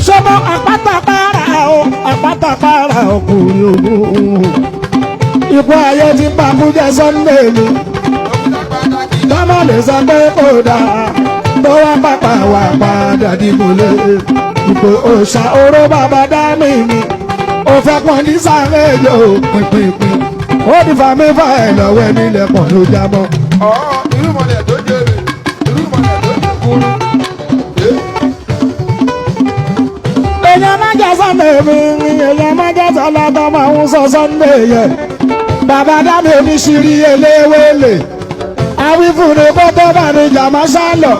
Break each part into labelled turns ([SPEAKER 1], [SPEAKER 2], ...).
[SPEAKER 1] Sọ́mọ́ Apatapara o, Apatapara ọkùnrin Ogun. Ipò ayé ti ń bàbújẹ́ Sunday mi. Tọ́mọ̀ lè sọ pé kò dáa, tó wá pàpà wà padà dìbòlè. Ipò òòṣà oró bàbá dá mi ni. Ó fẹ́ pọ́n ní sáré yóò pínpín. Ó ti fa mi fa ẹ̀ lọ́wọ́ ẹni lẹ́pọ̀ ló jábọ́.
[SPEAKER 2] Irúmọlẹ̀ tó jèrè, irúmọlẹ̀ tó jẹ kúrú.
[SPEAKER 1] Èèyàn máa jẹ́ Sunday mi, èèyàn máa jẹ́ sọ́lá tó máa ń sọ Sunday yẹn. Bàbá dábì oníṣirí eléwélé. Awífúnni kó tó bá ní jàmá sálọ.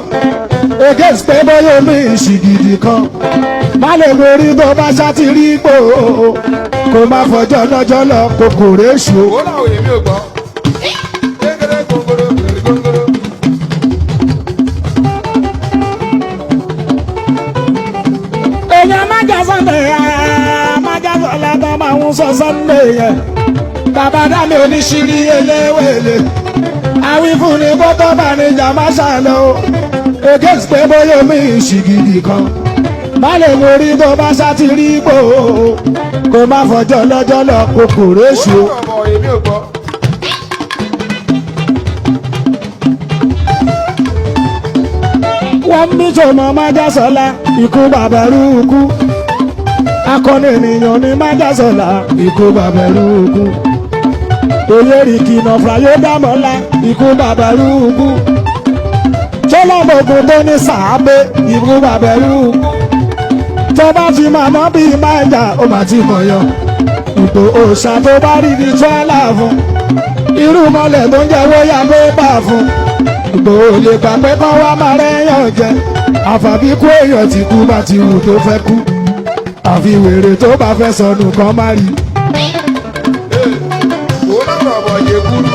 [SPEAKER 1] Against pé bóyá omi ìṣìgìdì kan. Má lè borí tó bá ṣáàtì rí ipò. Kò má fọjọ́ lọ́jọ́ lọ kòkòrò èṣù.
[SPEAKER 2] Owó làwọn èèyàn mi ò gbọ́. Kékeré gbòǹgbòrò, kèrè gbòǹgbòrò.
[SPEAKER 1] Èèyàn máa jẹ́ Sunday máa jẹ́ sọ́lá tó máa ń sọ Sunday yẹn. Bàbá dábì oníṣirí eléwélé. Awífúnni kó tó bá ní jàmá sálọ. Against pé bóyá omi ìṣìgìdì kan. Má lè borí tó bá ṣáàtì rí ipò. Kò má fọjọ́ lọ́jọ́ lọ kòkòrò èṣù.
[SPEAKER 2] Owó làwọn èèyàn mi ò gbọ́.
[SPEAKER 1] Wọ́n bí tòmọ̀ májàsọ́lá ikú bàbẹ̀rù ikú. Akọni ènìyàn ní májàsọ́lá ikú bàbẹ̀rù ikú. Oyèrè kìnà fàyè dámọ́lá ikú bàbẹ̀rù ikú. Tọ́lọ́mọ̀gùn tó ní sàábé ikú bàbẹ̀rù ikú. Tó bá fi màmá bí májà ó mà ti mọ̀ yọ. Ipò òòṣà tó bá rí ní tíwálà fún. Irú mọ́lẹ̀ tó ń jẹ́ wóyà pé bà fún. Ipò òye gbà pé kán wá máa rẹ́yàn jẹ. Àfàbí kú èèyàn tí kú bá ti wù tó fẹ́ kú. Àfi wèrè tó bá fẹ́ sọnù kan má rí.
[SPEAKER 2] Owó làwọn ọmọ yẹ kúrú.